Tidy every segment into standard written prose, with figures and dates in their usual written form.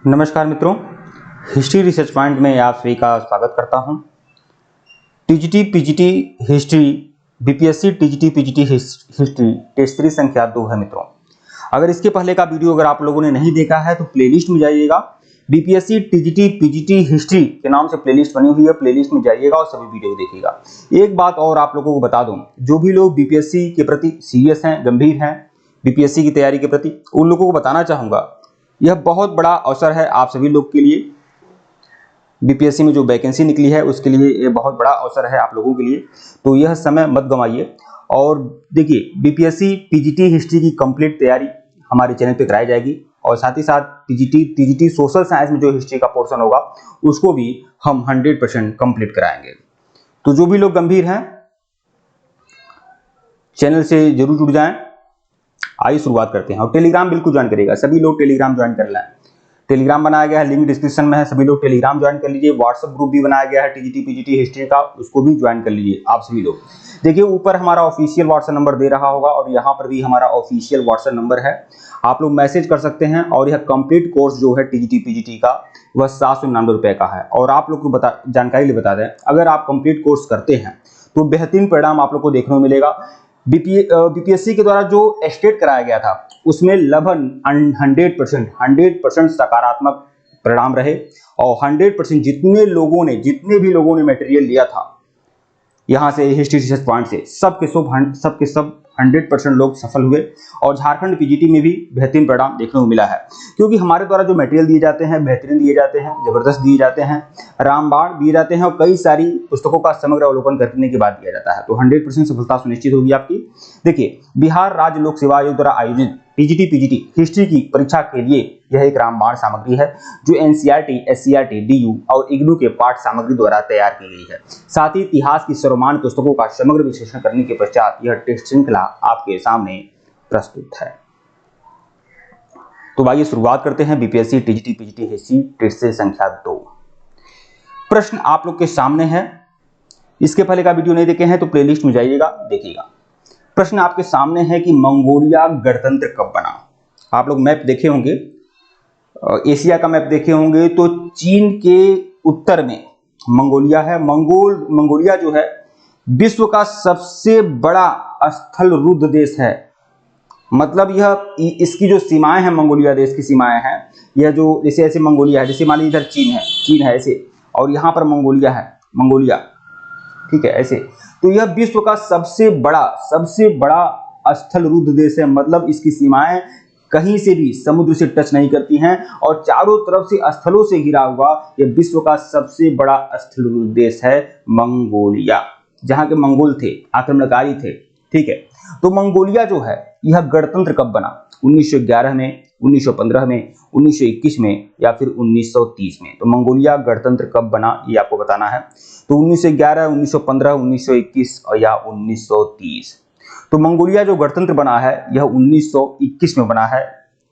नमस्कार मित्रों, history research point में आप सभी का स्वागत करता हूं। TGT PGT history BPSC TGT PGT history test series संख्या 2 है मित्रों। अगर इसके पहले का वीडियो अगर आप लोगों ने नहीं देखा है तो प्लेलिस्ट में जाइएगा। बीपीएससी टीजीटी पीजीटी हिस्ट्री के नाम से प्लेलिस्ट बनी हुई है, प्लेलिस्ट में जाइएगा और सभी वीडियो देखिएगा। एक बात और आप लोगों को बता दूं, जो भी लोग बीपीएससी के प्रति सीरियस हैं, गंभीर हैं बीपीएससी की तैयारी के प्रति, उन लोगों को बताना चाहूंगा यह बहुत बड़ा अवसर है आप सभी लोग के लिए। बीपीएससी में जो वैकेंसी निकली है उसके लिए ये बहुत बड़ा अवसर है आप लोगों के लिए, तो यह समय मत गंवाइए। और देखिए, बीपीएससी पीजीटी हिस्ट्री की कंप्लीट तैयारी हमारे चैनल पे कराई जाएगी और साथ ही साथ टीजीटी सोशल साइंस में जो हिस्ट्री का पोर्शन होगा उसको भी हम 100% कंप्लीट कराएंगे। तो जो भी लोग गंभीर हैं चैनल से जरूर जुड़ जाएं। आइए शुरुआत करते हैं। और टेलीग्राम बिल्कुल ज्वाइन करिएगा, सभी लोग टेलीग्राम ज्वाइन कर लें। टेलीग्राम बनाया गया है, लिंक डिस्क्रिप्शन में है, सभी लोग टेलीग्राम ज्वाइन कर लीजिए। व्हाट्सएप ग्रुप भी बनाया गया है टीजीटी पीजीटी हिस्ट्री का, उसको भी ज्वाइन कर लीजिए आप सभी लोग। देखिए, ऊपर हमारा ऑफिशियल व्हाट्सएप नंबर दे रहा होगा और यहाँ पर भी हमारा ऑफिशियल व्हाट्सएप नंबर है, आप लोग मैसेज कर सकते हैं। और यह कंप्लीट कोर्स जो है टीजीटी पीजीटी का वह 799 रुपए का है। और आप लोग को जानकारी लिए बता दें, अगर आप कंप्लीट कोर्स करते हैं तो बेहतरीन परिणाम आप लोग को देखने को मिलेगा। बीपीएससी के द्वारा जो स्टेट कराया गया था उसमें लगभग 100% सकारात्मक परिणाम रहे और 100% जितने भी लोगों ने मटेरियल लिया था यहाँ से हिस्ट्री रिसर्च पॉइंट से, सबके सब 100% लोग सफल हुए। और झारखंड पीजीटी में भी बेहतरीन परिणाम देखने को मिला है, क्योंकि हमारे द्वारा जो मटेरियल दिए जाते हैं बेहतरीन दिए जाते हैं, जबरदस्त दिए जाते हैं, रामबाण दिए जाते हैं और कई सारी पुस्तकों का समग्र अवलोकन करने के बाद दिया जाता है। तो 100% सफलता सुनिश्चित होगी आपकी। देखिए, बिहार राज्य लोक सेवा आयोग द्वारा आयोजित टीजीटी पीजीटी हिस्ट्री की परीक्षा के लिए यह एक रामबाण सामग्री है जो एनसीईआरटी, एससीईआरटी, डीयू और इग्नू के पाठ सामग्री द्वारा तैयार की गई है। साथ ही इतिहास की सर्वमान्य पुस्तकों का समग्र विश्लेषण करने के पश्चात यह टेस्ट श्रृंखला आपके सामने प्रस्तुत है। तो आइए शुरुआत करते हैं BPSC TGT PGT history test से संख्या 2। प्रश्न आप लोग के सामने है, इसके पहले का वीडियो नहीं देखे हैं तो प्लेलिस्ट में जाइएगा, देखिएगा। प्रश्न आपके सामने है कि मंगोलिया गणतंत्र कब बना। आप लोग मैप देखे होंगे, एशिया का मैप देखे होंगे, तो चीन के उत्तर में मंगोलिया है। मंगोलिया जो है विश्व का सबसे बड़ा स्थल रुद्ध देश है। मतलब यह इसकी जो सीमाएं हैं, मंगोलिया देश की सीमाएं हैं, यह जो जैसे ऐसे मंगोलिया है, जैसे मान लीजिए इधर चीन है ऐसे, और यहाँ पर मंगोलिया है, ठीक है ऐसे। तो यह विश्व का सबसे बड़ा स्थल रुद्ध देश है। मतलब इसकी सीमाएं कहीं से भी समुद्र से टच नहीं करती हैं और चारों तरफ से स्थलों से घिरा हुआ यह विश्व का सबसे बड़ा स्थल रुद्ध देश है मंगोलिया, जहां के मंगोल थे, आक्रमणकारी थे, ठीक है। तो मंगोलिया जो है यह गणतंत्र कब बना? 1911 में, 1915 में, 1921 में या फिर 1930 में। तो मंगोलिया गणतंत्र कब बना ये आपको बताना है। तो 1911, 1915, 1921 और या 1930। तो मंगोलिया जो गणतंत्र बना है यह 1921 में बना है।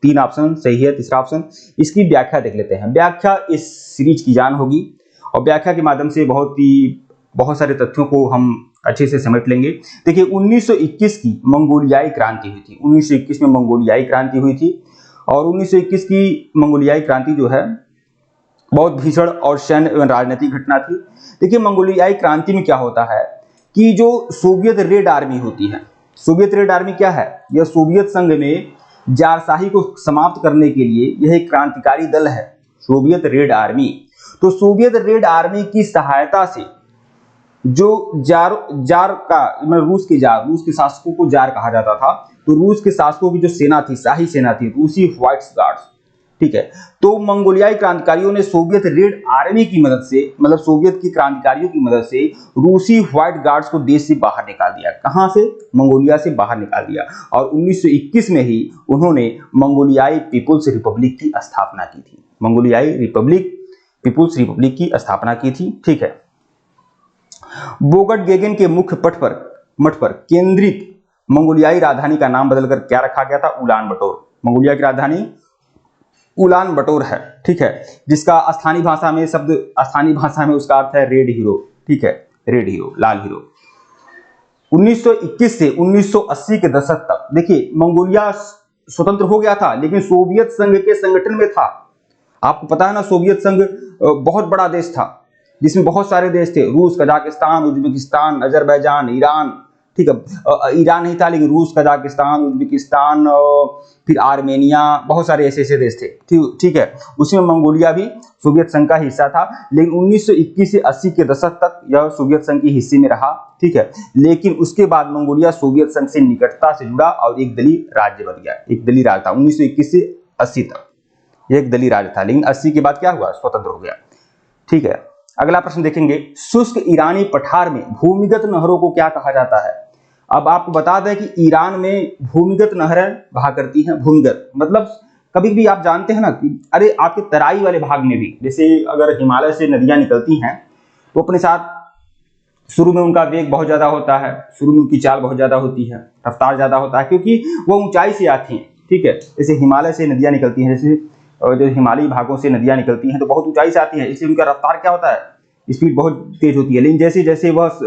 3 ऑप्शन सही है, तीसरा ऑप्शन। इसकी व्याख्या देख लेते हैं। व्याख्या इस सीरीज की जान होगी और व्याख्या के माध्यम से बहुत सारे तथ्यों को हम अच्छे से समझ लेंगे। देखिए, 1921 की मंगोलियाई क्रांति हुई थी। 1921 में मंगोलियाई क्रांति हुई थी और 1921 की मंगोलियाई क्रांति जो है बहुत भीषण और सैन्य एवं राजनीतिक घटना थी। देखिए, मंगोलियाई क्रांति में क्या होता है कि जो सोवियत रेड आर्मी होती है, सोवियत रेड आर्मी क्या है? यह सोवियत संघ में जारशाही को समाप्त करने के लिए यह एक क्रांतिकारी दल है, सोवियत रेड आर्मी। तो सोवियत रेड आर्मी की सहायता से जो जार का मतलब रूस के शासकों को जार कहा जाता था, तो रूस के शासकों की जो सेना थी, शाही सेना थी, रूसी व्हाइट गार्ड्स, ठीक है। तो मंगोलियाई क्रांतिकारियों ने सोवियत रेड आर्मी की मदद से, मतलब सोवियत की क्रांतिकारियों की मदद से रूसी व्हाइट गार्ड्स को देश से बाहर निकाल दिया। कहां से? मंगोलिया से बाहर निकाल दिया। और 1921 में ही उन्होंने मंगोलियाई पीपुल्स रिपब्लिक की स्थापना की थी। मंगोलियाई पीपुल्स रिपब्लिक की स्थापना की थी, ठीक है। बोगट गेगन के मुख्य मठ पर केंद्रित मंगोलियाई राजधानी का नाम बदलकर क्या रखा गया था? उलान बटोर। मंगोलिया की राजधानी उलान बटोर है, ठीक है, जिसका स्थानीय भाषा में उसका अर्थ है रेड हीरो, ठीक है, रेड हीरो, लाल हीरो। 1921 से 1980 के दशक तक देखिए मंगोलिया स्वतंत्र हो गया था, लेकिन सोवियत संघ के संगठन में था। आपको पता है ना, सोवियत संघ बहुत बड़ा देश था जिसमें बहुत सारे देश थे, रूस, कजाकिस्तान, उज्बेकिस्तान, अजरबैजान, ईरान, ठीक है, ईरान नहीं था लेकिन रूस, कजाकिस्तान, उज्बेकिस्तान, फिर आर्मेनिया, बहुत सारे ऐसे ऐसे देश थे, ठीक है। उसमें मंगोलिया भी सोवियत संघ का हिस्सा था, लेकिन 1921 से 80 के दशक तक यह सोवियत संघ के हिस्से में रहा, ठीक है। लेकिन उसके बाद मंगोलिया सोवियत संघ से निकटता से जुड़ा और एक दलीय राज्य बन गया, एक दलीय राज्य था 1921 से 80 तक एक दलीय राज्य था, लेकिन 80 के बाद क्या हुआ, स्वतंत्र हो गया, ठीक है। अगला प्रश्न देखेंगे, शुष्क ईरानी पठार में भूमिगत नहरों को क्या कहा जाता है। अब आपको बता दें कि ईरान में भूमिगत नहरें बहा करती हैं। भूमिगत मतलब कभी भी आप जानते हैं ना कि अरे आपके तराई वाले भाग में भी, जैसे अगर हिमालय से नदियां निकलती हैं तो अपने साथ शुरू में उनका वेग बहुत ज्यादा होता है, शुरू में उनकी चाल बहुत ज्यादा होती है, रफ्तार ज्यादा होता है, क्योंकि वो ऊंचाई से आती हैं, ठीक है। जैसे हिमालय से नदियां निकलती हैं, जैसे जो हिमालयी भागों से नदियां निकलती हैं तो बहुत ऊंचाई से आती हैं, इसलिए उनका रफ्तार क्या होता है, स्पीड बहुत तेज होती है। लेकिन जैसे जैसे वह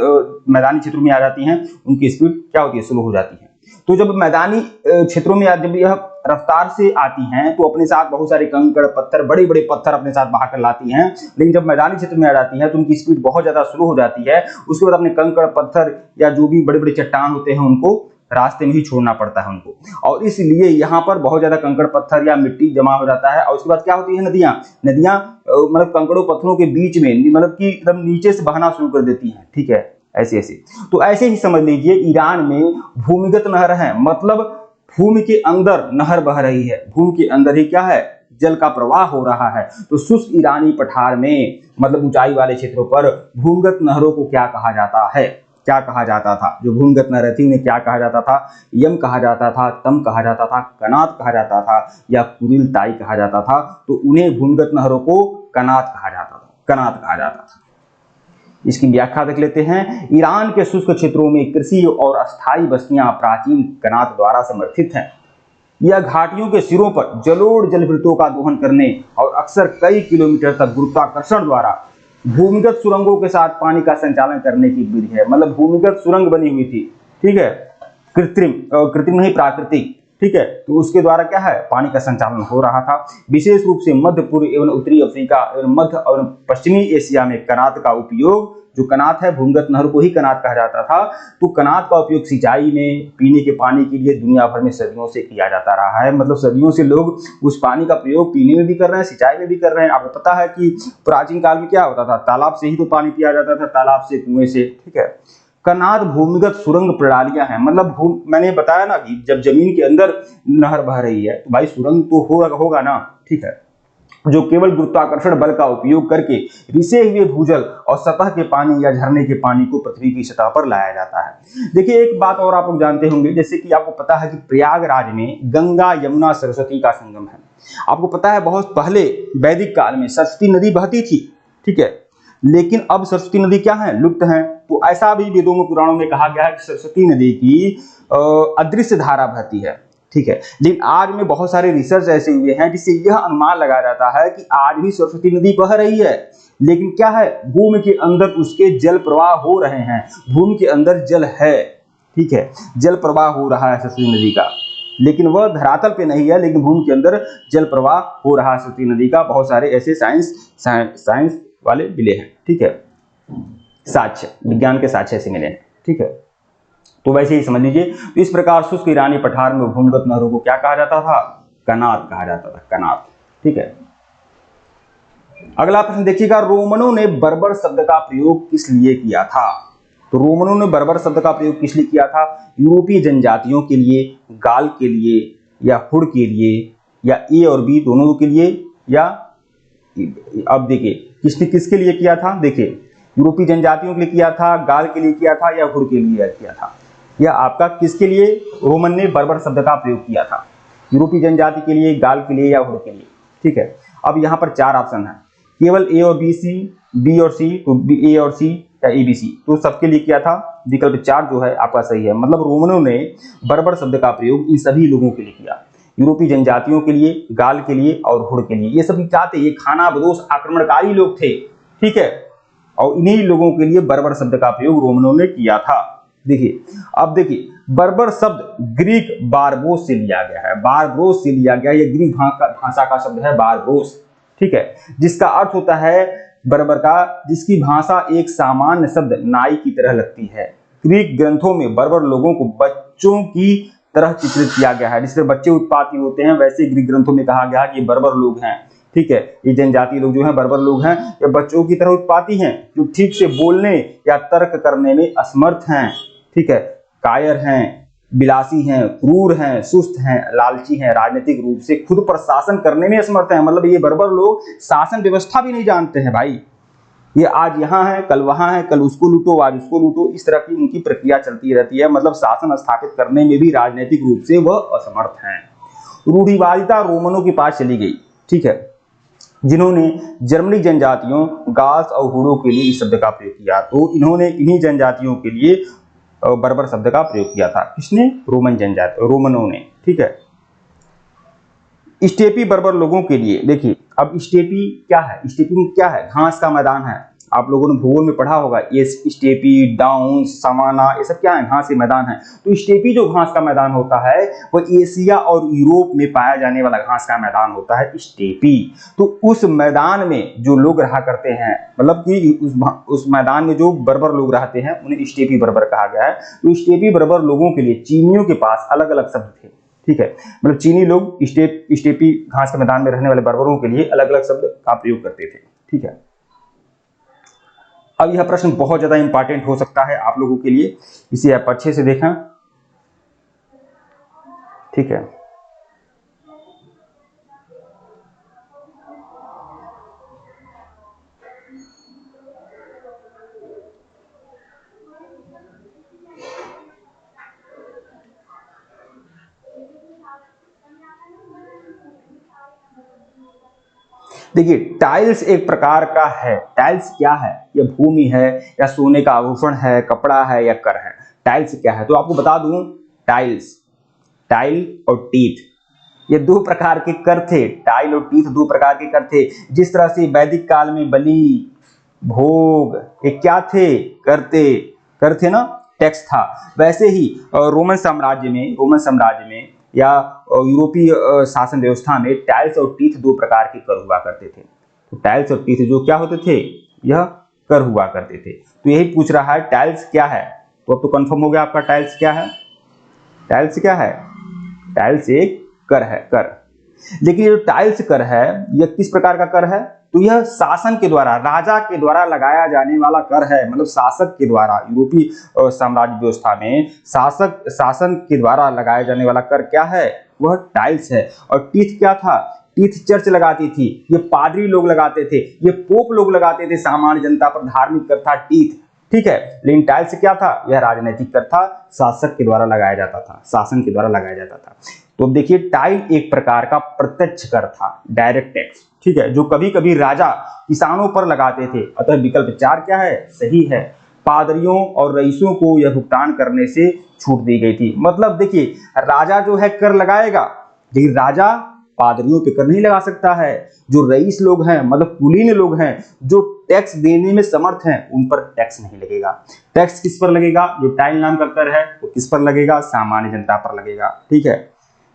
मैदानी क्षेत्रों में आ जाती हैं उनकी स्पीड क्या होती है, स्लो हो जाती है। तो जब मैदानी क्षेत्रों में जब यह रफ्तार से आती हैं तो अपने साथ बहुत सारे कंकड़ पत्थर, बड़े बड़े पत्थर अपने साथ बहा कर लाती हैं, लेकिन जब मैदानी क्षेत्र में आ जाती हैं तो उनकी स्पीड बहुत ज्यादा स्लो हो जाती है। उसके बाद अपने कंकड़ पत्थर या जो भी बड़े बड़े चट्टान होते हैं उनको रास्ते में ही छोड़ना पड़ता है उनको, और इसलिए यहाँ पर बहुत ज्यादा कंकड़ पत्थर या मिट्टी जमा हो जाता है। और उसके बाद क्या होती है, नदियां मतलब कंकड़ों पत्थरों के बीच में मतलब कि एकदम नीचे से बहना शुरू कर देती हैं, ठीक है, ऐसे ऐसे। तो ऐसे ही समझ लीजिए ईरान में भूमिगत नहर है, मतलब भूमि के अंदर नहर बह रही है, भूमि के अंदर ही क्या है, जल का प्रवाह हो रहा है। तो शुष्क ईरानी पठार में मतलब ऊंचाई वाले क्षेत्रों पर भूमिगत नहरों को क्या कहा जाता है, क्या कहा जाता था, जो भूमिगत नहरें थी उन्हें क्या कहा जाता था, यम कहा जाता था, तम कहा जाता था, कनात कहा जाता था या कुरिल ताई कहा जाता था। तो उन्हें भूमिगत नहरों को कनात कहा जाता था, कनात कहा जाता था। इसकी व्याख्या देख लेते हैं। ईरान के शुष्क क्षेत्रों में कृषि और अस्थायी बस्तियां प्राचीन कनात द्वारा समर्थित हैं। यह घाटियों के सिरों पर जलोढ़ जलभृतों का दोहन करने और अक्सर कई किलोमीटर तक गुरुत्वाकर्षण द्वारा भूमिगत सुरंगों के साथ पानी का संचालन करने की विधि है। मतलब भूमिगत सुरंग बनी हुई थी, ठीक है, कृत्रिम नहीं प्राकृतिक, ठीक है। तो उसके द्वारा क्या है, पानी का संचालन हो रहा था। विशेष रूप से मध्य पूर्व एवं उत्तरी अफ्रीका एवं मध्य और पश्चिमी एशिया में कनात का उपयोग, जो कनात है भूमिगत नहर को ही कनात कहा जाता था। तो कनात का उपयोग सिंचाई में, पीने के पानी के लिए दुनिया भर में सदियों से किया जाता रहा है। मतलब सदियों से लोग उस पानी का प्रयोग पीने में भी कर रहे हैं, सिंचाई में भी कर रहे हैं। आपको पता है कि प्राचीन काल में क्या होता था, तालाब से ही तो पानी पिया जाता था, तालाब से, कुएं से, ठीक है। कनात भूमिगत सुरंग प्रणालियां हैं, मतलब मैंने बताया ना कि जब जमीन के अंदर नहर बह रही है तो भाई सुरंग तो होगा ना, ठीक है, जो केवल गुरुत्वाकर्षण बल का उपयोग करके रिसे हुए भूजल और सतह के पानी या झरने के पानी को पृथ्वी की सतह पर लाया जाता है। देखिए एक बात और आप लोग जानते होंगे, जैसे कि आपको पता है कि प्रयागराज में गंगा यमुना सरस्वती का संगम है। आपको पता है बहुत पहले वैदिक काल में सरस्वती नदी बहती थी, ठीक है, लेकिन अब सरस्वती नदी क्या है, लुप्त है। तो ऐसा भी वेदों में पुराणों में कहा गया है कि सरस्वती नदी की अदृश्य धारा बहती है, ठीक है। लेकिन आज में बहुत सारे रिसर्च ऐसे हुए हैं जिससे यह अनुमान लगाया जाता है कि आज भी सरस्वती नदी बह रही है, लेकिन क्या है, भूमि के अंदर उसके जल प्रवाह हो रहे हैं, भूमि के अंदर जल है, ठीक है, जल प्रवाह हो रहा है सरस्वती नदी का, लेकिन वह धरातल पे नहीं है, लेकिन भूमि के अंदर जल प्रवाह हो रहा है सरस्वती नदी का। बहुत सारे ऐसे साइंस वाले मिले हैं, ठीक है, साक्ष्य, विज्ञान के साक्ष्य से मिले हैं, ठीक है। तो वैसे ही समझ लीजिए। तो इस प्रकार शुष्क ईरानी पठार में भूमिगत नहरों को क्या कहा जाता था, कनात कहा जाता था, कनात, ठीक है। अगला प्रश्न देखिएगा, रोमनों ने बर्बर शब्द का प्रयोग किस लिए किया था। तो रोमनों ने बर्बर शब्द का प्रयोग किस लिए किया था, यूरोपीय जनजातियों के लिए, गाल के लिए या हुड़ के लिए या ए और बी दोनों के लिए, या अब देखिए किसने किसके लिए किया था, देखिए यूरोपीय जनजातियों के लिए किया था, गाल के लिए किया था या हुड़ के लिए किया था। यह आपका किसके लिए रोमन ने बर्बर शब्द का प्रयोग किया था, यूरोपीय जनजाति के लिए, गाल के लिए या हुड़ के लिए, ठीक है। अब यहाँ पर चार ऑप्शन है, केवल ए और बी, सी, बी और सी, तो ए और सी या ए बी सी, तो सबके लिए किया था। विकल्प 4 जो है आपका सही है। मतलब रोमनों ने बर्बर शब्द का प्रयोग इन सभी लोगों के लिए किया, यूरोपीय जनजातियों के लिए, गाल के लिए और हुड़ के लिए। ये सभी क्या थे, ये खानाबदोश आक्रमणकारी लोग थे, ठीक है, और इन्हीं लोगों के लिए बर्बर शब्द का प्रयोग रोमनों ने किया था। देखिए अब देखिए, बर्बर शब्द ग्रीक बारबोस से लिया गया है, बारबोस से लिया गया, ये ग्रीक भाषा का शब्द है बारबोस, ठीक है, जिसका अर्थ होता है बर्बर का, जिसकी भाषा एक सामान्य शब्द नाई की तरह लगती है। ग्रीक ग्रंथों में बर्बर लोगों को बच्चों की तरह चित्रित किया गया है। जिस तरह बच्चे उत्पाती होते हैं वैसे ग्रीक ग्रंथों में कहा गया कि बर्बर लोग हैं, ठीक है, ये जनजातीय लोग जो हैं बर्बर लोग हैं, ये बच्चों की तरह उत्पाती हैं, जो ठीक से बोलने या तर्क करने में असमर्थ हैं, ठीक है, कायर हैं, विलासी हैं, क्रूर हैं, सुस्त हैं, लालची हैं, राजनीतिक रूप से खुद पर शासन करने में असमर्थ हैं। मतलब ये बर्बर लोग शासन व्यवस्था भी नहीं जानते हैं भाई। ये आज यहाँ है, कल वहां है, कल उसको लूटो, आज उसको लूटो, इस तरह की उनकी प्रक्रिया चलती रहती है। मतलब शासन स्थापित करने में भी राजनीतिक रूप से वह असमर्थ हैं। रूढ़िवादिता रोमनों के पास चली गई, ठीक है, जिन्होंने जर्मनी जनजातियों गाल्स और हुड़ों के लिए इस शब्द का प्रयोग किया। तो इन्होंने इन्हीं जनजातियों के लिए बर्बर शब्द का प्रयोग किया था। किसने? रोमनों ने, ठीक है। स्टेपी बर्बर लोगों के लिए देखिए, अब स्टेपी क्या है? स्टेपी में क्या है? घास का मैदान है। आप लोगों ने भूगोल में पढ़ा होगा, ये स्टेपी, डाउन, सवाना, ये सब क्या है? घास के मैदान है। तो स्टेपी जो घास का मैदान होता है वो एशिया और यूरोप में पाया जाने वाला घास का मैदान होता है स्टेपी। तो उस मैदान में जो लोग रहा करते हैं, मतलब कि उस मैदान में जो बर्बर लोग रहते हैं उन्हें स्टेपी बर्बर कहा गया है। तो स्टेपी बर्बर लोगों के लिए चीनियों के पास अलग अलग शब्द थे, ठीक है, मतलब चीनी लोग स्टेपी घास के मैदान में रहने वाले बर्बरों के लिए अलग अलग शब्द का प्रयोग करते थे, ठीक है। अब यह प्रश्न बहुत ज्यादा इंपॉर्टेंट हो सकता है आप लोगों के लिए, इसे आप अच्छे से देखें, ठीक है। देखिए, टाइल्स एक प्रकार का है। टाइल्स क्या है? यह भूमि है या सोने का आभूषण है, कपड़ा है या कर है? टाइल्स क्या है? तो आपको बता दूं, टाइल्स, टाइल और टीथ, ये दो प्रकार के कर थे। टाइल और टीथ दो प्रकार के कर थे। जिस तरह से वैदिक काल में बलि, भोग, ये क्या थे? कर थे ना, टैक्स था। वैसे ही रोमन साम्राज्य में या यूरोपीय शासन व्यवस्था में टाइल्स और टीथ दो प्रकार के कर हुआ करते थे। तो टाइल्स और टीथ जो क्या होते थे? यह कर हुआ करते थे। तो यही पूछ रहा है टाइल्स क्या है। तो अब तो कंफर्म हो गया आपका टाइल्स क्या है। टाइल्स क्या है? टाइल्स एक कर है, कर। लेकिन ये जो टाइल्स कर है यह किस प्रकार का कर है? तो यह शासन के द्वारा, राजा के द्वारा लगाया जाने वाला कर है। मतलब शासक के द्वारा, यूरोपीय साम्राज्य व्यवस्था में शासन के द्वारा लगाया जाने वाला कर क्या है? वह टाइल्स है। और टीथ क्या था? टीथ चर्च लगाती थी, ये पादरी लोग लगाते थे, ये पोप लोग लगाते थे सामान्य जनता पर धार्मिक कर था टीथ, ठीक है। लेकिन टाइल्स क्या था? यह राजनीतिक कर था, शासक के द्वारा लगाया जाता था, शासन के द्वारा लगाया जाता था। तो देखिए, टाइल एक प्रकार का प्रत्यक्ष कर था, डायरेक्ट टैक्स, ठीक है, जो कभी कभी राजा किसानों पर लगाते थे। अतः विकल्प 4 क्या है? सही है। पादरियों और रईसों को यह भुगतान करने से छूट दी गई थी। मतलब देखिए, राजा जो है कर लगाएगा, लेकिन राजा पादरियों पे कर नहीं लगा सकता है। जो रईस लोग हैं, मतलब कुलीन लोग हैं, जो टैक्स देने में समर्थ हैं, उन पर टैक्स नहीं लगेगा। टैक्स किस पर लगेगा? जो टाइल नाम का कर है वो किस पर लगेगा? सामान्य जनता पर लगेगा, ठीक है।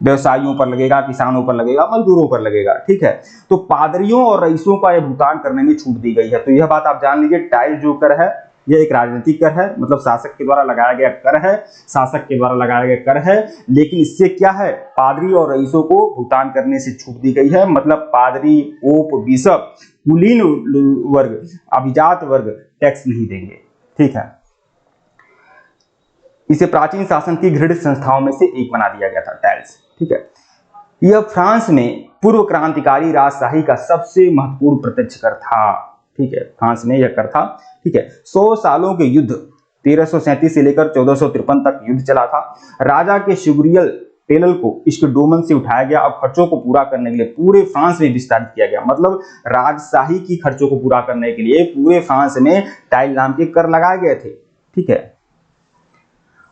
व्यवसायियों पर लगेगा, किसानों पर लगेगा, मजदूरों पर लगेगा, ठीक है। तो पादरियों और रईसों का यह भुगतान करने में छूट दी गई है। तो यह बात आप जान लीजिए, टाइल जो कर है यह एक राजनीतिक कर है, मतलब शासक के द्वारा लगाया गया कर है, शासक के द्वारा लगाया गया कर है। लेकिन इससे क्या है? पादरी और रईसों को भुगतान करने से छूट दी गई है। मतलब पादरी, पोप, बिशप, कुलीन वर्ग, अभिजात वर्ग टैक्स नहीं देंगे, ठीक है। इसे प्राचीन शासन की घृणित संस्थाओं में से एक बना दिया गया था, टाइल्स, ठीक है। यह फ्रांस में पूर्व क्रांतिकारी राजशाही का सबसे महत्वपूर्ण प्रत्यक्ष कर था, ठीक है। फ्रांस में यह कर था, ठीक है। 100 सालों के युद्ध, 1337 से लेकर 1453 तक युद्ध चला था। राजा के शुगरियल टेलल को इसके डोमन से उठाया गया। अब खर्चों को पूरा करने के लिए पूरे फ्रांस में विस्तारित किया गया। मतलब राजशाही की खर्चों को पूरा करने के लिए पूरे फ्रांस में टाइल नाम के कर लगाए गए थे, ठीक है।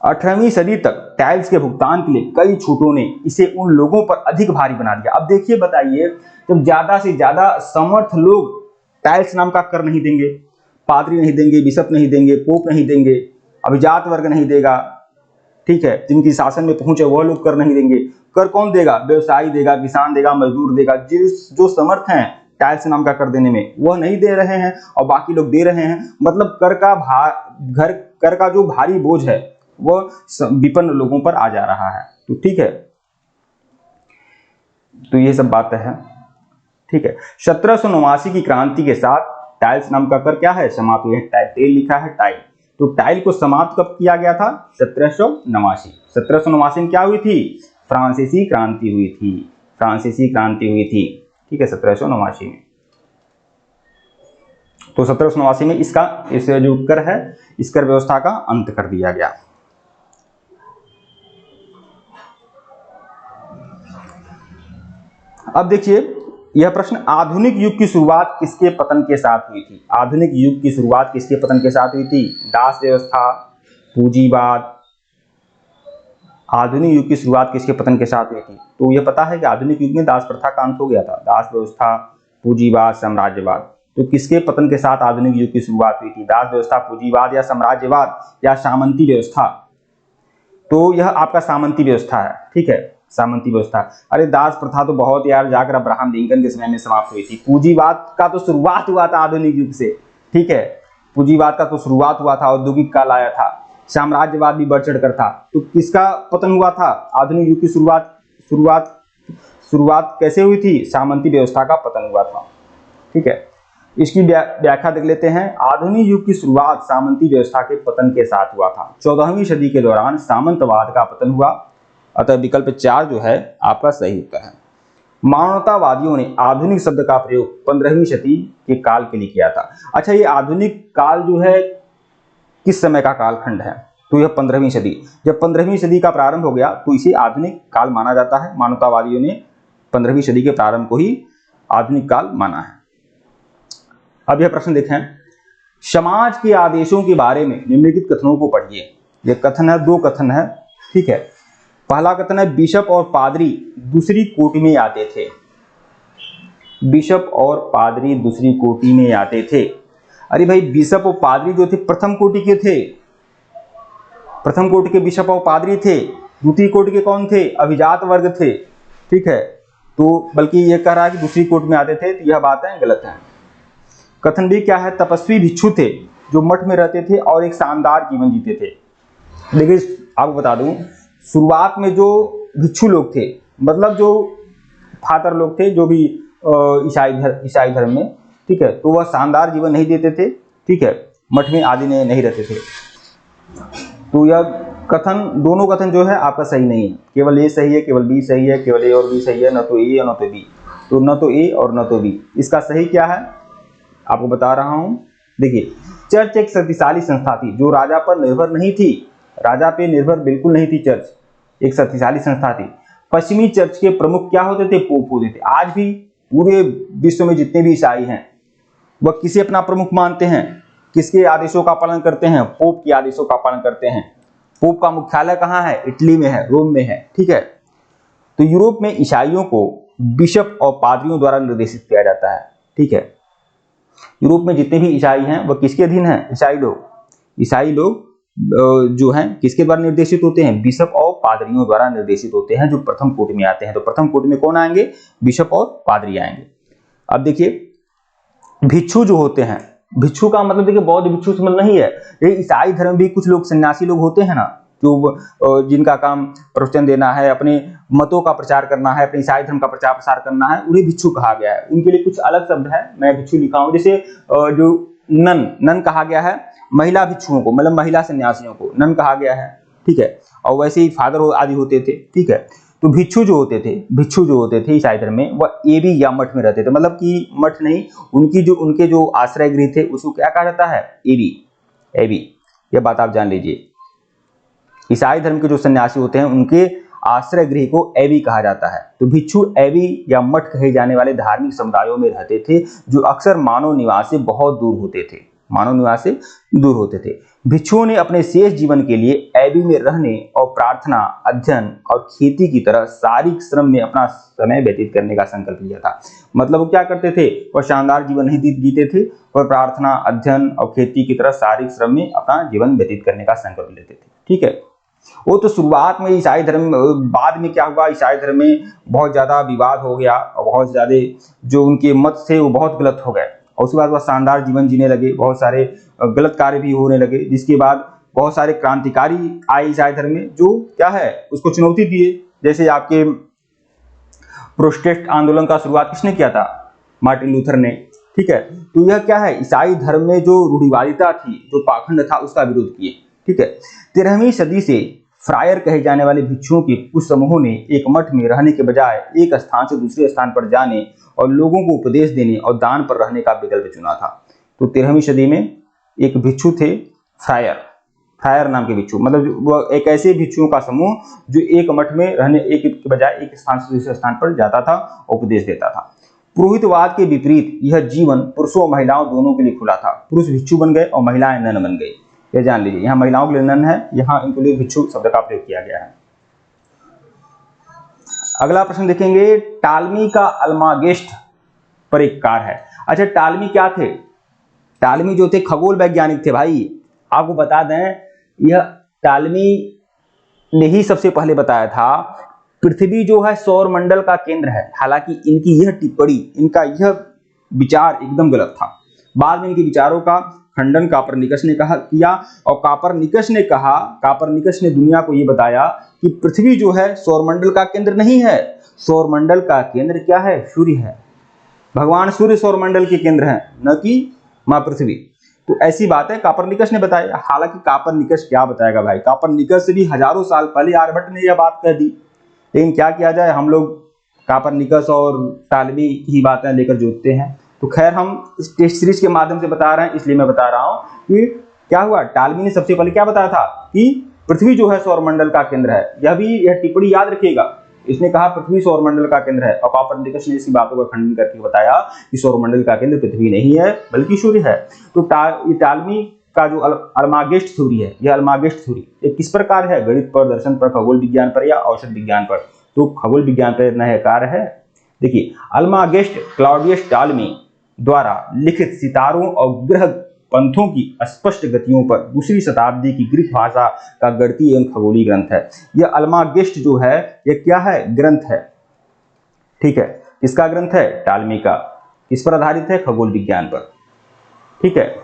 18वीं सदी तक टाइल्स के भुगतान के लिए कई छूटों ने इसे उन लोगों पर अधिक भारी बना दिया। अब देखिए, बताइए, जब ज्यादा से ज्यादा समर्थ लोग टाइल्स नाम का कर नहीं देंगे, पादरी नहीं देंगे, बिशप नहीं देंगे, पोप नहीं देंगे, अभिजात वर्ग नहीं देगा, ठीक है, जिनकी शासन में पहुंच है वह लोग कर नहीं देंगे। कर कौन देगा? व्यवसायी देगा, किसान देगा, मजदूर देगा। जो समर्थ हैं टाइल्स नाम का कर देने में, वह नहीं दे रहे हैं और बाकी लोग दे रहे हैं, मतलब कर का जो भारी बोझ है वह विपन्न लोगों पर आ जा रहा है। तो ठीक है, तो ये सब बात है। ठीक है, 1789 की क्रांति के साथ टाइल्स नाम का कर क्या है, समाप्त हुआ है। टेल लिखा है टाइल, तो टाइल को समाप्त कब किया गया था, 1789। 1789 में क्या हुई थी, फ्रांसीसी क्रांति हुई थी, फ्रांसीसी क्रांति हुई थी। ठीक है, 1789 में। तो 1789 में इसका इस जो कर है, इस कर व्यवस्था का अंत कर दिया गया। अब देखिए यह प्रश्न, आधुनिक युग की शुरुआत किसके पतन के साथ हुई थी। आधुनिक युग की शुरुआत किसके पतन के साथ हुई थी, दास व्यवस्था, पूंजीवाद। आधुनिक युग की शुरुआत किसके पतन के साथ हुई थी, तो यह पता है कि आधुनिक युग में दास प्रथा का अंत हो गया था। दास व्यवस्था, पूंजीवाद, साम्राज्यवाद। तो किसके पतन के साथ आधुनिक युग की शुरुआत हुई थी, दास व्यवस्था, पूंजीवाद या साम्राज्यवाद या सामंती व्यवस्था। तो यह आपका सामंती व्यवस्था है। ठीक है, सामंती व्यवस्था। अरे दास प्रथा तो बहुत यार जाकर अब्राहम लिंकन के समय में समाप्त हुई थी। पूंजीवाद का तो शुरुआत हुआ था आधुनिक युग से। ठीक है, पूंजीवाद का तो शुरुआत हुआ था, औद्योगिक काल आया था। साम्राज्यवाद भी बढ़ चढ़कर था। तो किसका पतन हुआ था, आधुनिक युग की शुरुआत कैसे हुई थी, सामंती व्यवस्था का पतन हुआ था। ठीक है, इसकी व्याख्या देख लेते हैं। आधुनिक युग की शुरुआत सामंती व्यवस्था के पतन के साथ हुआ था। 14वीं सदी के दौरान सामंतवाद का पतन हुआ, अतः विकल्प 4 जो है आपका सही उत्तर है। मानवतावादियों ने आधुनिक शब्द का प्रयोग 15वीं सदी के काल के लिए किया था। अच्छा, ये आधुनिक काल जो है किस समय का कालखंड है, तो यह 15वीं सदी। जब 15वीं सदी का प्रारंभ हो गया तो इसे आधुनिक काल माना जाता है। मानवतावादियों ने 15वीं सदी के प्रारंभ को ही आधुनिक काल माना है। अब यह प्रश्न देखें, समाज के आदेशों के बारे में निम्नलिखित कथनों को पढ़िए। यह कथन है, 2 कथन है। ठीक है, पहला कथन है, बिशप और पादरी दूसरी कोटि में आते थे। बिशप और पादरी दूसरी कोटि में आते थे। अरे भाई, बिशप और पादरी जो थे प्रथम कोटि के थे, प्रथम कोटि के बिशप और पादरी थे। द्वितीय कोटि के कौन थे, अभिजात वर्ग थे। ठीक है, तो बल्कि यह कह रहा है कि दूसरी कोटि में आते थे, तो यह बातें गलत हैं। कथन भी क्या है, तपस्वी भिक्षु थे जो मठ में रहते थे और एक शानदार जीवन जीते थे। देखिए आपको बता दूं, शुरुआत में जो भिक्षु लोग थे, मतलब जो फादर लोग थे, जो भी ईसाई धर्म में, ठीक है, तो वह शानदार जीवन नहीं देते थे। ठीक है, मठ में आदि नहीं रहते थे। तो यह कथन, दोनों कथन जो है आपका सही नहीं है। केवल ए सही है, केवल बी सही है, केवल ए और बी सही है, न तो ए और न तो बी। तो न तो ए और न तो बी। इसका सही क्या है आपको बता रहा हूं। देखिए, चर्च एक शक्तिशाली संस्था थी जो राजा पर निर्भर नहीं थी। राजा पे निर्भर बिल्कुल नहीं थी। चर्च एक शक्तिशाली संस्था थी। पश्चिमी चर्च के प्रमुख क्या होते थे, पोप होते थे। आज भी पूरे विश्व में जितने भी ईसाई हैं वह किसे अपना प्रमुख मानते हैं, किसके आदेशों का पालन करते हैं, पोप के आदेशों का पालन करते हैं। पोप का मुख्यालय कहाँ है, इटली में है, रोम में है। ठीक है, तो यूरोप में ईसाइयों को बिशप और पादरियों द्वारा निर्देशित किया जाता है। ठीक है, यूरोप में जितने भी ईसाई हैं वह किसके अधीन हैं, ईसाई लोग जो हैं किसके द्वारा निर्देशित होते हैं, बिशप और पादरियों द्वारा निर्देशित होते हैं, जो प्रथम कोटि में आते हैं। तो प्रथम कोटि में कौन आएंगे, बिशप और पादरी आएंगे। अब देखिए, भिक्षु जो होते हैं, भिक्षु का मतलब देखिए बौद्ध भिक्षु से मतलब नहीं है। ये ईसाई धर्म भी कुछ लोग सन्यासी लोग होते हैं ना, जो जिनका काम प्रवचन देना है, अपने मतों का प्रचार करना है, अपने ईसाई धर्म का प्रचार प्रसार करना है, उन्हें भिक्षु कहा गया है। उनके लिए कुछ अलग शब्द है, मैं भिक्षु लिखा हूं। जैसे जो नन कहा गया है महिला भिक्षुओं को, मतलब महिला सन्यासियों को नन कहा गया है। ठीक है, और वैसे ही फादर आदि होते थे। ठीक है, तो भिक्षु जो होते थे ईसाई धर्म में, वह एबी या मठ में रहते थे। मतलब कि मठ नहीं, उनके जो आश्रय गृह थे उसको क्या कहा जाता है, एबी। यह बात आप जान लीजिए। ईसाई धर्म के जो सन्यासी होते हैं उनके आश्रय गृह को एबी कहा जाता है। तो भिक्षु एबी या मठ कहे जाने वाले धार्मिक समुदायों में रहते थे, जो अक्सर मानव निवास से बहुत दूर होते थे। भिक्षुओं ने अपने शेष जीवन के लिए एबी में रहने और प्रार्थना, अध्ययन और खेती की तरह शारीरिक श्रम में अपना समय व्यतीत करने का संकल्प लिया था। मतलब वो क्या करते थे, वह शानदार जीवन नहीं जीते थे, और प्रार्थना, अध्ययन और खेती की तरह शारीरिक श्रम में अपना जीवन व्यतीत करने का संकल्प लेते थे। ठीक है, वो तो शुरुआत में ईसाई धर्म, बाद में क्या हुआ, ईसाई धर्म में बहुत ज़्यादा विवाद हो गया और बहुत ज़्यादा जो उनके मत थे वो बहुत गलत हो गए, और उसके बाद वह शानदार जीवन जीने लगे, बहुत सारे गलत कार्य भी होने लगे, जिसके बाद बहुत सारे क्रांतिकारी आए ईसाई धर्म में जो क्या है उसको चुनौती दिए। जैसे आपके प्रोटेस्टेंट आंदोलन का शुरुआत किसने किया था, मार्टिन लूथर ने। ठीक है, तो यह क्या है, ईसाई धर्म में जो रूढ़िवादिता थी, जो पाखंड था, उसका विरोध किए। ठीक है, 13वीं सदी से फ्रायर कहे जाने वाले भिक्षुओं के कुछ समूहों ने एक मठ में रहने के बजाय एक स्थान से दूसरे स्थान पर जाने और लोगों को उपदेश देने और दान पर रहने का विकल्प चुना था। तो 13वीं सदी में एक भिक्षु थे फ्रायर नाम के भिक्षु, मतलब वह एक ऐसे भिक्षुओं का समूह जो एक मठ में रहने एक के बजाय एक स्थान से दूसरे स्थान पर जाता था और उपदेश देता था। पुरोहितवाद के विपरीत यह जीवन पुरुषों और महिलाओं दोनों के लिए खुला था। पुरुष भिक्षु बन गए और महिलाएं नन बन गई। यह जान लीजिए, यहाँ महिलाओं के लिए नन है, यहाँ इनके लिए भिक्षु शब्द का प्रयोग किया गया है। अगला प्रश्न देखेंगे, टालमी का अल्मागेस्ट पर एक कार्य है। अच्छा, टालमी क्या थे? टालमी जो थे खगोल वैज्ञानिक थे भाई। आपको बता दें, यह टालमी ने ही सबसे पहले बताया था पृथ्वी जो है सौर मंडल का केंद्र है। हालांकि इनकी यह टिप्पणी, इनका यह विचार एकदम गलत था। बाद में इनके विचारों का खंडन कापरनिकस ने किया, और कापरनिकस ने दुनिया को यह बताया कि पृथ्वी जो है सौरमंडल का केंद्र नहीं है। सौरमंडल का केंद्र क्या है? सूर्य है। भगवान सूर्य सौरमंडल के केंद्र है, न कि माँ पृथ्वी। तो ऐसी बात है, कापरनिकस ने बताया। हालांकि कापरनिकस क्या बताएगा भाई, कापरनिकस से भी हजारों साल पहले आर्यभट्ट ने यह बात कह दी। लेकिन क्या किया जाए, हम लोग कापरनिकस और टालमी की बातें लेकर जोड़ते हैं। तो खैर, हम इस टेस्ट सीरीज के माध्यम से बता रहे हैं, इसलिए मैं बता रहा हूं कि क्या हुआ। टालमी ने सबसे पहले क्या बताया था कि पृथ्वी जो है सौरमंडल का केंद्र है। यह टिप्पणी याद रखिएगा, इसने कहा पृथ्वी सौरमंडल का केंद्र है, और कापरनिकस ने इसी बातों का खंडन करके बताया कि सौरमंडल का केंद्र पृथ्वी नहीं है बल्कि सूर्य है। तो टालमी का जो अल्मागेस्ट थ्योरी है, यह अल्मागेस्ट थ्योरी ये किस प्रकार है? गणित पर, दर्शन पर, खगोल विज्ञान पर या औषध विज्ञान पर? तो खगोल विज्ञान पर नया कार्य है। देखिए, अल्मागेस्ट क्लॉडियस टालमी द्वारा लिखित सितारों और ग्रह पंथों की स्पष्ट गतियों पर 2वीं शताब्दी की ग्रीक भाषा का गणितीय एवं खगोलीय ग्रंथ है। यह अल्मागेस्ट जो है यह क्या है? ग्रंथ है। ठीक है, किसका ग्रंथ है? टालमी का। किस पर आधारित है? खगोल विज्ञान पर। ठीक है,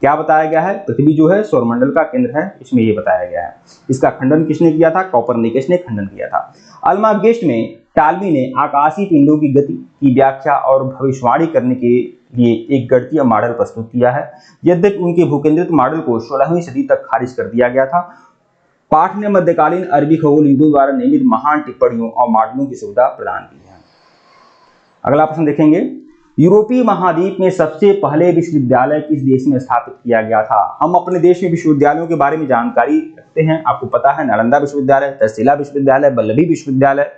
क्या बताया गया है? पृथ्वी जो है सौरमंडल का केंद्र है, इसमें यह बताया गया है। इसका खंडन किसने किया था? कापरनिकस ने खंडन किया था। अल्मागेस्ट में टालमी ने आकाशीय पिंडों की गति की व्याख्या और भविष्यवाणी करने के लिए एक गणितीय मॉडल प्रस्तुत किया है। यद्यपि उनके भूकेंद्रित मॉडल को 16वीं सदी तक खारिज कर दिया गया था। पाठ ने मध्यकालीन अरबी खगोलविदों द्वारा निर्मित महान टिप्पणियों और मॉडलों की सुविधा प्रदान की है। अगला प्रश्न देखेंगे, यूरोपीय महाद्वीप में सबसे पहले विश्वविद्यालय किस देश में स्थापित किया गया था? हम अपने देश में विश्वविद्यालयों के बारे में जानकारी रखते हैं, आपको पता है, नालंदा विश्वविद्यालय, तक्षशिला विश्वविद्यालय, वल्लभी विश्वविद्यालय।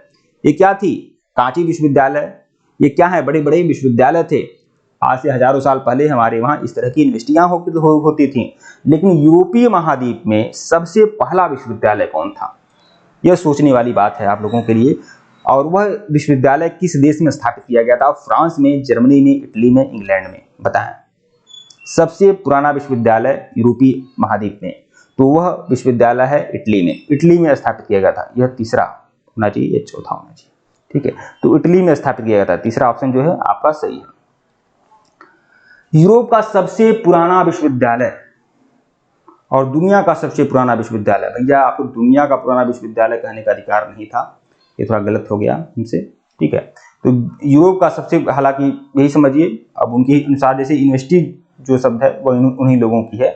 ये क्या थी? कांची विश्वविद्यालय। ये क्या है? बड़े बड़े विश्वविद्यालय थे। आज से हजारों साल पहले हमारे वहाँ इस तरह की यूनिवर्सिटियां होती थी। लेकिन यूरोपीय महाद्वीप में सबसे पहला विश्वविद्यालय कौन था? यह सोचने वाली बात है आप लोगों के लिए। और वह विश्वविद्यालय किस देश में स्थापित किया गया था? फ्रांस में, जर्मनी में, इटली में, इंग्लैंड में। बताएं, सबसे पुराना विश्वविद्यालय यूरोपीय महाद्वीप में, तो वह विश्वविद्यालय है इटली में। इटली में स्थापित किया गया था। यह तीसरा होना चाहिए, यह चौथा होना चाहिए। ठीक है, तो इटली में स्थापित किया गया था। तीसरा ऑप्शन जो है आपका सही है। यूरोप का सबसे पुराना विश्वविद्यालय और दुनिया का सबसे पुराना विश्वविद्यालय। भैया, आपको दुनिया का पुराना विश्वविद्यालय कहने का अधिकार नहीं था, ये थोड़ा गलत हो गया हमसे। ठीक है, तो यूरोप का सबसे, हालांकि यही समझिए, अब उनके अनुसार जैसे यूनिवर्सिटी जो शब्द है वो उन्हीं लोगों की है।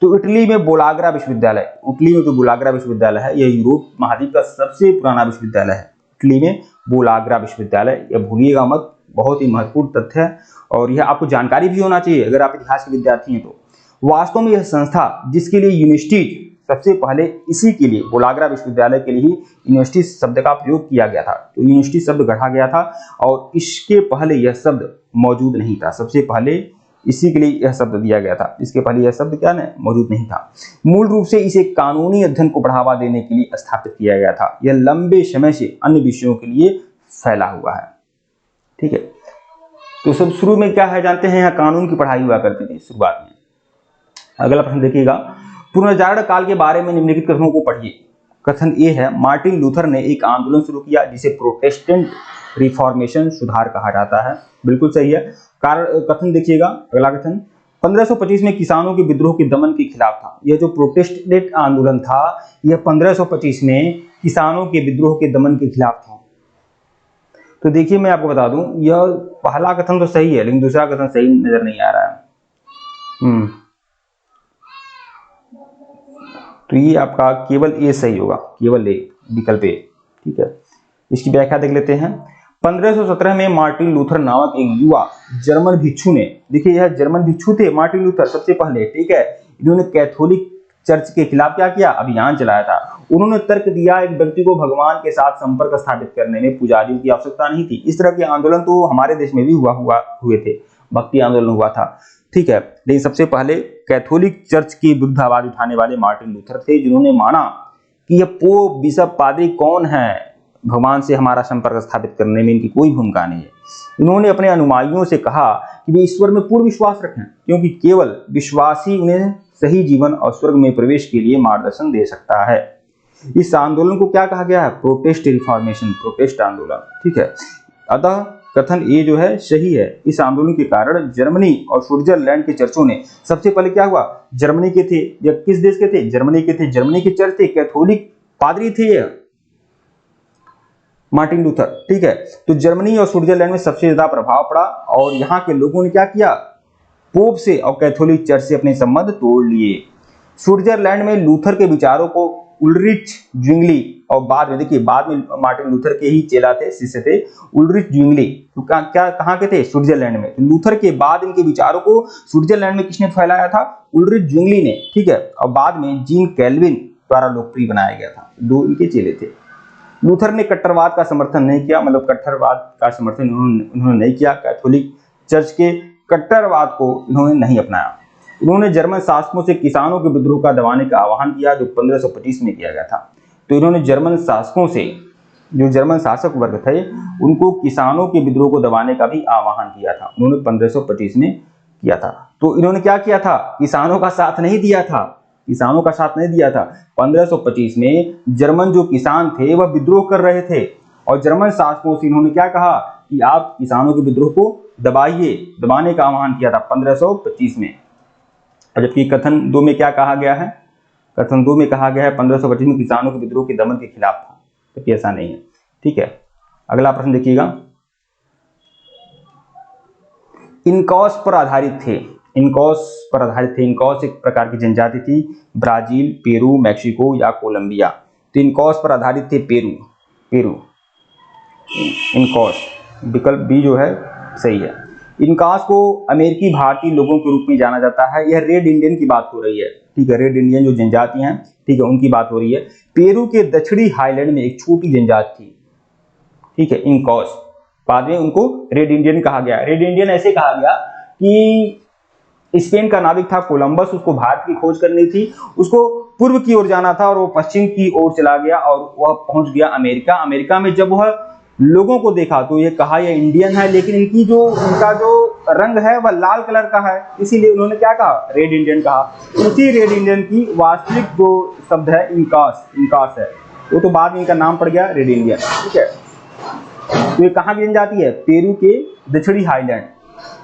तो इटली में बोलाग्रा विश्वविद्यालय, इटली में जो बोलाग्रा विश्वविद्यालय है यह यूरोप महाद्वीप का सबसे पुराना विश्वविद्यालय है। इटली में बोलाग्रा विश्वविद्यालय, यह भूलिएगा मत, बहुत ही महत्वपूर्ण तथ्य है और यह आपको जानकारी भी होना चाहिए अगर आप इतिहास के विद्यार्थी हैं तो। वास्तव में यह संस्था जिसके लिए यूनिवर्सिटी सबसे पहले, इसी के लिए बोलाग्रा विश्वविद्यालय के लिए ही यूनिवर्सिटी शब्द का प्रयोग किया गया था। तो यूनिवर्सिटी शब्द गढ़ा गया था और इसके पहले यह शब्द मौजूद नहीं था। सबसे पहले इसी के लिए यह शब्द दिया गया था, इसके पहले यह शब्द क्या है, मौजूद नहीं था। मूल रूप से इसे कानूनी अध्ययन को बढ़ावा देने के लिए स्थापित किया गया था। यह लंबे समय से अन्य विषयों के लिए फैला हुआ है। ठीक है, तो सब शुरू में क्या है जानते हैं, यहाँ कानून की पढ़ाई हुआ करती थी शुरुआत में। अगला प्रश्न देखिएगा, पुनर्जागरण काल के बारे में निम्नलिखित कथनों को पढ़िए। कथन ए है, मार्टिन लूथर ने एक आंदोलन शुरू किया जिसे प्रोटेस्टेंट रिफॉर्मेशन सुधार कहा जाता है। बिल्कुल सही है। कारण कथन देखिएगा, अगला कथन 1525 में किसानों के विद्रोह के दमन के खिलाफ था। यह जो प्रोटेस्टेंट आंदोलन था यह 1525 में किसानों के विद्रोह के दमन के खिलाफ था। तो देखिए मैं आपको बता दूं, यह पहला कथन तो सही है लेकिन दूसरा कथन सही नजर नहीं आ रहा है। तो ये आपका केवल ए सही होगा, केवल ए, विकल्प ए। ठीक है, इसकी व्याख्या देख लेते हैं। 1517 में मार्टिन लूथर नामक एक युवा जर्मन भिक्षु ने, देखिए यह जर्मन भिक्षु थे मार्टिन लूथर सबसे पहले, ठीक है, इन्होंने कैथोलिक चर्च के खिलाफ क्या किया, अभियान चलाया था। उन्होंने तर्क दिया एक व्यक्ति को भगवान के साथ संपर्क स्थापित करने में पुजारियों की आवश्यकता नहीं थी। इस तरह के आंदोलन तो हमारे देश में भी हुए थे, भक्ति आंदोलन हुआ था, ठीक है, लेकिन सबसे पहले कैथोलिक चर्च की विरुद्ध आवाज उठाने वाले मार्टिन लूथर थे, जिन्होंने माना कि यह पोप, बिशप, पादरी कौन है, भगवान से हमारा संपर्क स्थापित करने में इनकी कोई भूमिका नहीं है। इन्होंने अपने अनुयायियों से कहा कि वे ईश्वर में पूर्ण विश्वास रखें, क्योंकि केवल विश्वास ही उन्हें सही जीवन और स्वर्ग में प्रवेश के लिए मार्गदर्शन दे सकता है। इस आंदोलन को क्या कहा गया है, प्रोटेस्ट रिफॉर्मेशन, प्रोटेस्ट आंदोलन, ठीक है। अतः कथन ए जो है सही है। इस आंदोलन के कारण जर्मनी और स्विट्जरलैंड के चर्चों ने, सबसे पहले क्या हुआ, जर्मनी के थे, या किस देश के थे, जर्मनी के थे, जर्मनी के चर्च थे, कैथोलिक पादरी थे मार्टिन लूथर, ठीक है। तो जर्मनी और स्विट्जरलैंड में सबसे ज्यादा प्रभाव पड़ा और यहाँ के लोगों ने क्या किया, पोप से और कैथोलिक चर्च से अपने संबंध तोड़ लिए। स्विट्जरलैंड में लूथर के विचारों को उल्रिच ज्विंगली, और बाद में देखिए, बाद में मार्टिन लूथर के ही चेला थे, शिष्य थे उल्रिच ज्विंगली, तो क्या कहाँ के थे, स्विट्जरलैंड में। तो लूथर के बाद इनके विचारों को स्विट्जरलैंड में किसने फैलाया था, उल्रिच ज्विंगली ने, ठीक है, और बाद में जीन कैल्विन द्वारा लोकप्रिय बनाया गया था। दो इनके चेले थे। लूथर ने कट्टरवाद का समर्थन नहीं किया, मतलब कट्टरवाद का समर्थन उन्होंने नहीं किया, कैथोलिक चर्च के कट्टरवाद को इन्होंने नहीं अपनाया। उन्होंने जर्मन शासकों से किसानों के विद्रोह का दबाने का आह्वान किया, जो 1525 में किया गया था। तो इन्होंने जर्मन शासकों से, जो जर्मन शासक वर्ग थे, उनको किसानों के विद्रोह को दबाने का भी आह्वान किया था, उन्होंने 1525 में किया था। तो इन्होंने क्या किया था, किसानों का साथ नहीं दिया था, किसानों का साथ नहीं दिया था। 1525 में जर्मन जो किसान थे वह विद्रोह कर रहे थे और जर्मन शासकों से इन्होंने क्या कहा कि आप किसानों के विद्रोह को दबाइए, दबाने का आह्वान किया था 1525 में। जबकि कथन 2 में क्या कहा गया है, कथन 2 में कहा गया है 1525 में किसानों के विद्रोह के दमन के खिलाफ था, जबकि ऐसा नहीं है, ठीक है। अगला प्रश्न देखिएगा, इनकॉस पर आधारित थे, इनकॉस पर आधारित थे। इनकॉस एक प्रकार की जनजाति थी, ब्राजील, पेरू, मैक्सिको या कोलंबिया। तो इनकॉस पर आधारित थे पेरू, इनकॉस, विकल्प बी जो है सही है। इनकॉस को अमेरिकी भारतीय लोगों के रूप में जाना जाता है। यह रेड इंडियन की बात हो रही है, ठीक है, रेड इंडियन जो जनजाति हैं, ठीक है, उनकी बात हो रही है। पेरू के दक्षिणी हाईलैंड में एक छोटी जनजाति थी, ठीक है, इनकॉस, बाद में उनको रेड इंडियन कहा गया। रेड इंडियन ऐसे कहा गया कि स्पेन का नाविक था कोलंबस, उसको भारत की खोज करनी थी, उसको पूर्व की ओर जाना था और वो पश्चिम की ओर चला गया और वह पहुंच गया अमेरिका। अमेरिका में जब वह लोगों को देखा तो ये कहा यह इंडियन है, लेकिन इनका जो रंग है वह लाल कलर का है, इसीलिए उन्होंने क्या कहा, रेड इंडियन कहा। उसी रेड इंडियन की वास्तविक जो शब्द है इनकॉस है, वो तो बाद में इनका नाम पड़ गया रेड इंडियन, ठीक है। तो ये कहाँ की जनजाति है, पेरू के दक्षिणी हाईलैंड,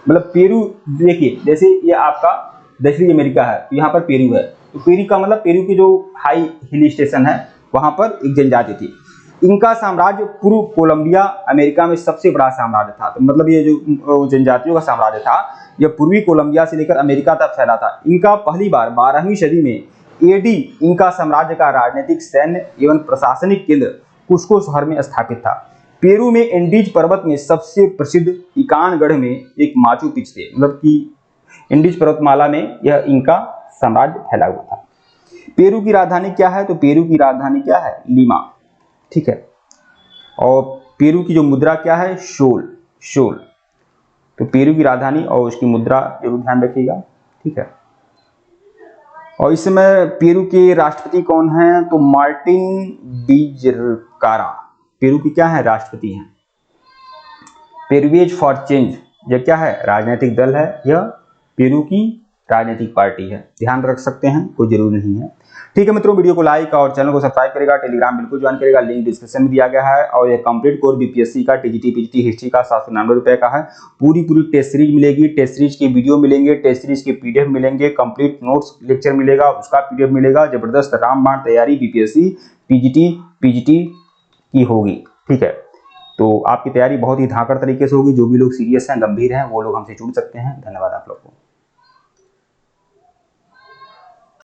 मतलब पेरू, देखिए जैसे ये आपका दक्षिणी अमेरिका है, तो यहाँ पर पेरू है, तो पेरू का मतलब पेरू की जो हाई हिल स्टेशन है वहां पर एक जनजाति थी। इनका साम्राज्य पूर्व कोलंबिया अमेरिका में सबसे बड़ा साम्राज्य था। तो मतलब ये जो जनजातियों का साम्राज्य था यह पूर्वी कोलंबिया से लेकर अमेरिका तक फैला था। इनका पहली बार 12वीं सदी में एडी इनका साम्राज्य का राजनीतिक, सैन्य एवं प्रशासनिक केंद्र कुस्को शहर में स्थापित था। पेरू में एंडीज पर्वत में सबसे प्रसिद्ध इकानगढ़ में एक माचू पिच्चू थे, मतलब कि एंडीज पर्वतमाला में यह इनका साम्राज्य फैला हुआ था। पेरू की राजधानी क्या है, तो पेरू की राजधानी क्या है, लीमा, ठीक है। और पेरू की जो मुद्रा क्या है, शोल। तो पेरू की राजधानी और उसकी मुद्रा जरूर ध्यान रखिएगा, ठीक है। और इस समय पेरू के राष्ट्रपति कौन हैं, तो मार्टिन विजकारा पेरू की क्या है, राष्ट्रपति हैं। पेरूवेज फॉर चेंज यह क्या है, राजनीतिक दल है, यह पेरू की राजनीतिक पार्टी है, ध्यान रख सकते हैं, कोई जरूरी नहीं है। ठीक है मित्रों, वीडियो को लाइक और चैनल को सब्सक्राइब करेगा, टेलीग्राम बिल्कुल ज्वाइन करेगा, लिंक डिस्क्रिप्शन में दिया गया है। और ये कंप्लीट कोर्स बीपीएससी का टीजीटी पीजीटी हिस्ट्री का 799 रुपए का है। पूरी टेस्ट सीरीज मिलेगी, टेस्ट सीरीज की वीडियो मिलेंगे, टेस्ट सीरीज के पीडीएफ मिलेंगे, कंप्लीट नोट्स लेक्चर मिलेगा, उसका पीडीएफ मिलेगा। जबरदस्त रामबाण तैयारी बीपीएससी पीजीटी पीजीटी की होगी। ठीक है, तो आपकी तैयारी बहुत ही धाकड़ तरीके से होगी। जो भी लोग सीरियस हैं, गंभीर हैं, वो लोग हमसे जुड़ सकते हैं। धन्यवाद आप लोग को।